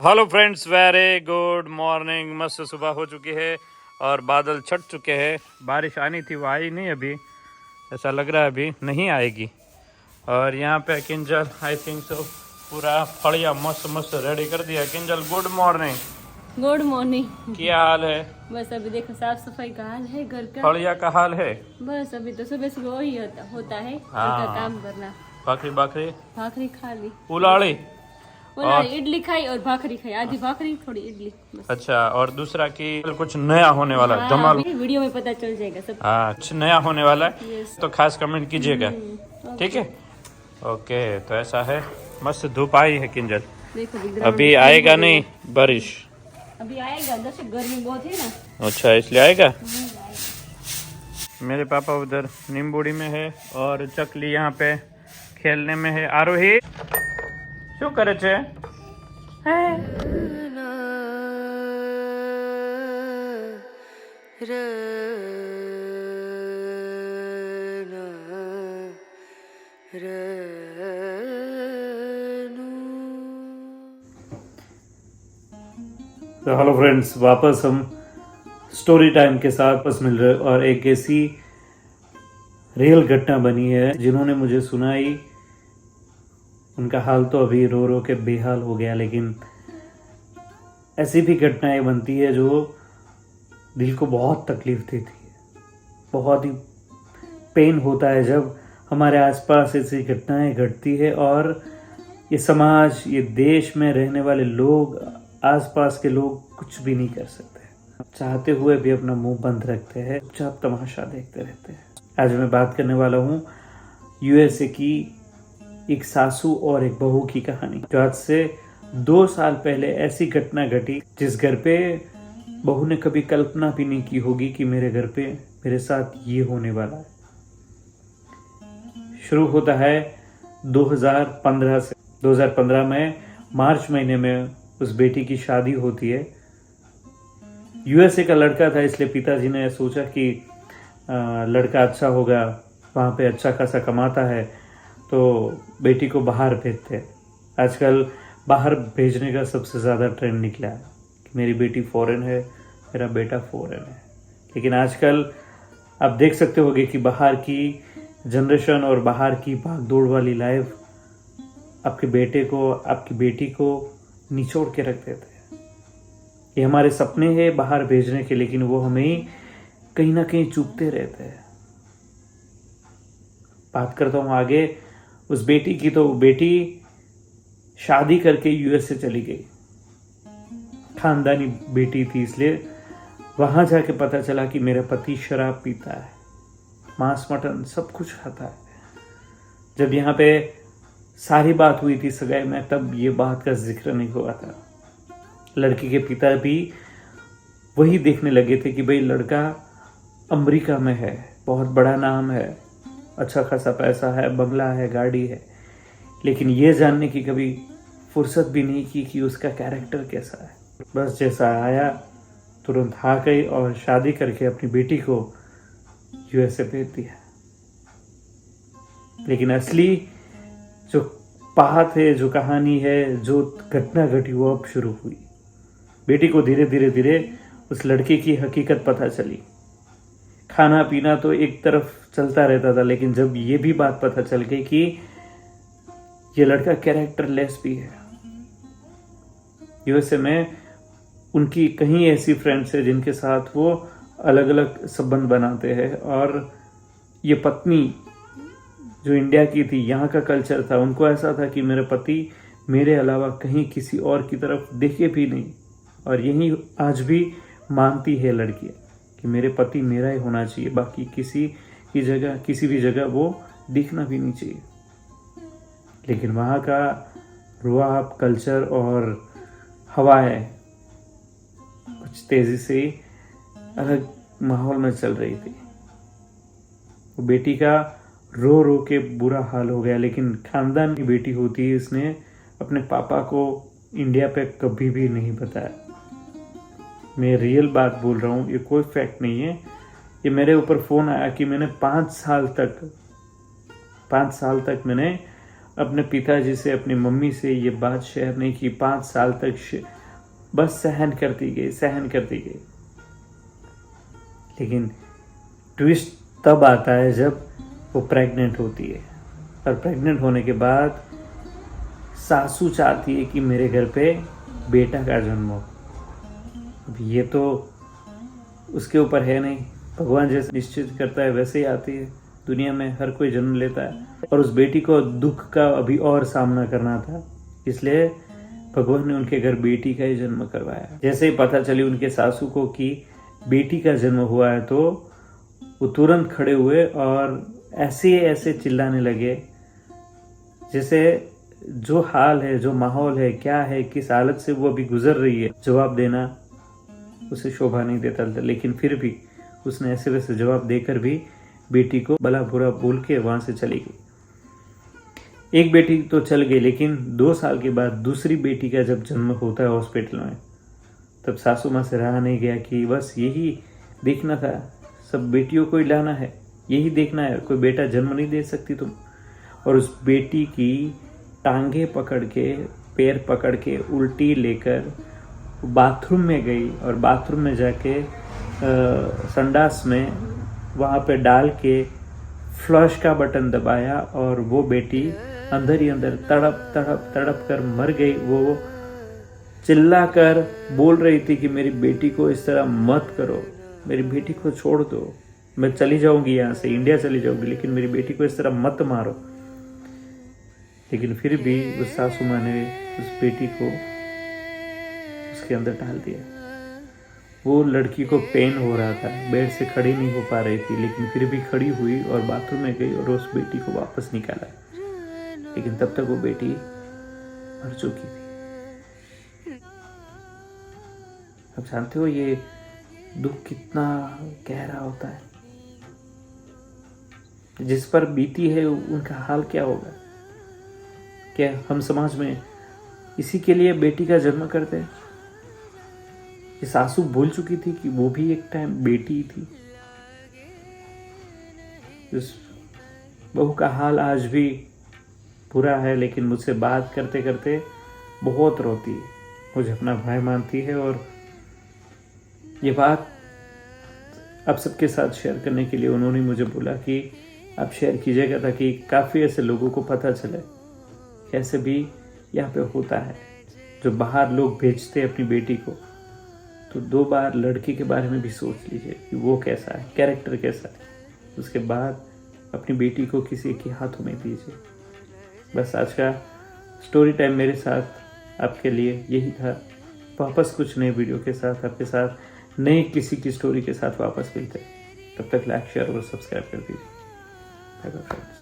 Hello friends, very good morning. मस्त सुबह हो चुकी है और बादल छट चुके हैं। बारिश आनी थी, वो आई नहीं अभी। ऐसा लग रहा है अभी नहीं आएगी। और यहाँ पे किंजल आई थिंक सो पूरा फड़िया मस्त मस्त रेडी कर दिया। Kinjal good morning. Good morning. क्या हाल है? बस अभी देखो साफ सफाई का हाल है घर का। फड़िया का हाल है। बस अभी तो सुबह सुबह वही होता है घर का हाँ, काम करना। भाखरी भाखरी भाखरी खा ली, उलाड़ी और इडली खाई और भाखरी खाई। आधी भाखरी थोड़ी इडली बस। अच्छा, और दूसरा कि कुछ नया होने वाला है, हाँ, धमाल। अभी वीडियो में पता चल जाएगा सब। हाँ, कुछ नया होने वाला है यस। तो खास कमेंट कीजिएगा, ठीक है? ओके, तो ऐसा है। मस्त धूप आई है किंजल। देखो अभी आएगा नहीं बारिश। अभी आएगा, जैसे गर्मी बहुत है ना। अच्छा, इसलिए आएगा। मेरे पापा उधर नींबूड़ी में है और चकली यहाँ पे खेलने में है। आरोही शू करे छे? तो हेलो फ्रेंड्स, वापस हम स्टोरी टाइम के साथ वापस मिल रहे और एक ऐसी रियल घटना बनी है जिन्होंने मुझे सुनाई। उनका हाल तो अभी रो रो के बेहाल हो गया, लेकिन ऐसी भी घटनाएं बनती है जो दिल को बहुत तकलीफ देती है। बहुत ही पेन होता है जब हमारे आसपास ऐसी घटनाएं घटती है और ये समाज, ये देश में रहने वाले लोग, आसपास के लोग कुछ भी नहीं कर सकते। चाहते हुए भी अपना मुंह बंद रखते हैं, चुपचाप तमाशा देखते रहते हैं। आज मैं बात करने वाला हूँ यूएसए की एक सासू और एक बहू की कहानी, जो आज से 2 साल पहले ऐसी घटना घटी जिस घर पे बहू ने कभी कल्पना भी नहीं की होगी कि मेरे घर पे मेरे साथ ये होने वाला है। शुरू होता है 2015 से। 2015 में मार्च महीने में उस बेटी की शादी होती है। यूएसए का लड़का था, इसलिए पिताजी ने सोचा कि लड़का अच्छा होगा, वहाँ पे अच्छा खासा कमाता है, तो बेटी को बाहर भेजते हैं। आजकल बाहर भेजने का सबसे ज़्यादा ट्रेंड निकला है कि मेरी बेटी फॉरेन है, मेरा बेटा फॉरेन है। लेकिन आजकल आप देख सकते होगे कि बाहर की जनरेशन और बाहर की भागदौड़ वाली लाइफ आपके बेटे को, आपकी बेटी को निचोड़ के रख देते हैं। ये हमारे सपने हैं बाहर भेजने के, लेकिन वो हमें कहीं ना कहीं चूकते रहते हैं। बात करता हूँ आगे उस बेटी की। तो बेटी शादी करके यूएस से चली गई। खानदानी बेटी थी, इसलिए वहां जाके पता चला कि मेरा पति शराब पीता है, मांस मटन सब कुछ खाता है। जब यहाँ पे सारी बात हुई थी सगाई में, तब ये बात का जिक्र नहीं हुआ था। लड़की के पिता भी वही देखने लगे थे कि भाई लड़का अमेरिका में है, बहुत बड़ा नाम है, अच्छा खासा पैसा है, बंगला है, गाड़ी है, लेकिन ये जानने की कभी फुर्सत भी नहीं की कि उसका कैरेक्टर कैसा है। बस जैसा आया तुरंत आ गई और शादी करके अपनी बेटी को यूएसए भेज दिया। लेकिन असली जो बात है, जो कहानी है, जो घटना घटी, वो अब शुरू हुई। बेटी को धीरे धीरे धीरे उस लड़के की हकीकत पता चली। खाना पीना तो एक तरफ चलता रहता था, लेकिन जब ये भी बात पता चल गई कि ये लड़का कैरेक्टर लेस भी है। यूएसए में उनकी कहीं ऐसी फ्रेंड्स है जिनके साथ वो अलग अलग संबंध बनाते हैं, और ये पत्नी जो इंडिया की थी, यहाँ का कल्चर था, उनको ऐसा था कि मेरे पति मेरे अलावा कहीं किसी और की तरफ देखे भी नहीं। और यही आज भी मानती है लड़की कि मेरे पति मेरा ही होना चाहिए, बाकी किसी की जगह, किसी भी जगह वो दिखना भी नहीं चाहिए। लेकिन वहाँ का रुआब, कल्चर और हवाएं कुछ तेजी से अलग माहौल में चल रही थी। वो बेटी का रो रो के बुरा हाल हो गया। लेकिन खानदान की बेटी होती है, इसने अपने पापा को इंडिया पे कभी भी नहीं बताया। मैं रियल बात बोल रहा हूँ, ये कोई फैक्ट नहीं है। ये मेरे ऊपर फ़ोन आया कि मैंने 5 साल तक मैंने अपने पिताजी से, अपनी मम्मी से ये बात शेयर नहीं की। 5 साल तक बस सहन करती गई। लेकिन ट्विस्ट तब आता है जब वो प्रेग्नेंट होती है, और प्रेग्नेंट होने के बाद सासू चाहती है कि मेरे घर पे बेटा का जन्म हो। अब ये तो उसके ऊपर है नहीं, भगवान जैसे निश्चित करता है वैसे ही आती है। दुनिया में हर कोई जन्म लेता है, और उस बेटी को दुख का अभी और सामना करना था, इसलिए भगवान ने उनके घर बेटी का ही जन्म करवाया। जैसे ही पता चली उनके सासू को कि बेटी का जन्म हुआ है, तो वो तुरंत खड़े हुए और ऐसे चिल्लाने लगे जैसे जो हाल है, जो माहौल है, क्या है, किस हालत से वो अभी गुजर रही है, जवाब देना उसे शोभा नहीं देता था। लेकिन फिर भी उसने ऐसे वैसे जवाब देकर भी बेटी को भला बुरा बोल के वहां से चली गई। एक बेटी तो चल गई, लेकिन 2 साल के बाद दूसरी बेटी का जब जन्म होता है हॉस्पिटल में, तब सासू माँ से रहा नहीं गया कि बस यही देखना था, सब बेटियों को ही लाना है, यही देखना है, कोई बेटा जन्म नहीं दे सकती तुम। और उस बेटी की टांगे पकड़ के, पैर पकड़ के उल्टी लेकर बाथरूम में गई, और बाथरूम में जाके संडास में वहाँ पे डाल के फ्लश का बटन दबाया, और वो बेटी अंदर ही अंदर तड़प कर मर गई। वो चिल्ला कर बोल रही थी कि मेरी बेटी को इस तरह मत करो, मेरी बेटी को छोड़ दो, मैं चली जाऊंगी यहाँ से, इंडिया चली जाऊंगी, लेकिन मेरी बेटी को इस तरह मत मारो। लेकिन फिर भी उस सासू माँ ने उस बेटी को उसके अंदर डाल दिया। वो लड़की को पेन हो रहा था, बेड से खड़ी नहीं हो पा रही थी, लेकिन फिर भी खड़ी हुई और बाथरूम में गई और उस बेटी को वापस निकाला। लेकिन तब तक वो बेटी मर चुकी थी। अब जानते हो ये दुख कितना गहरा होता है, जिस पर बीती है उनका हाल क्या होगा। क्या हम समाज में इसी के लिए बेटी का जन्म करते हैं? ये सासू भूल चुकी थी कि वो भी एक टाइम बेटी थी। इस बहू का हाल आज भी बुरा है, लेकिन मुझसे बात करते करते बहुत रोती है, मुझे अपना भाई मानती है, और ये बात आप सबके साथ शेयर करने के लिए उन्होंने मुझे बोला कि आप शेयर कीजिएगा, ताकि काफ़ी ऐसे लोगों को पता चले कैसे भी यहाँ पे होता है। जो बाहर लोग भेजते हैं अपनी बेटी को, तो 2 बार लड़की के बारे में भी सोच लीजिए कि वो कैसा है, कैरेक्टर कैसा है, उसके बाद अपनी बेटी को किसी के हाथों में दीजिए। बस आज का स्टोरी टाइम मेरे साथ आपके लिए यही था। वापस कुछ नए वीडियो के साथ आपके साथ नए किसी की स्टोरी के साथ वापस मिलते हैं। तब तक लाइक, शेयर और सब्सक्राइब कर दीजिए। Bye bye friends.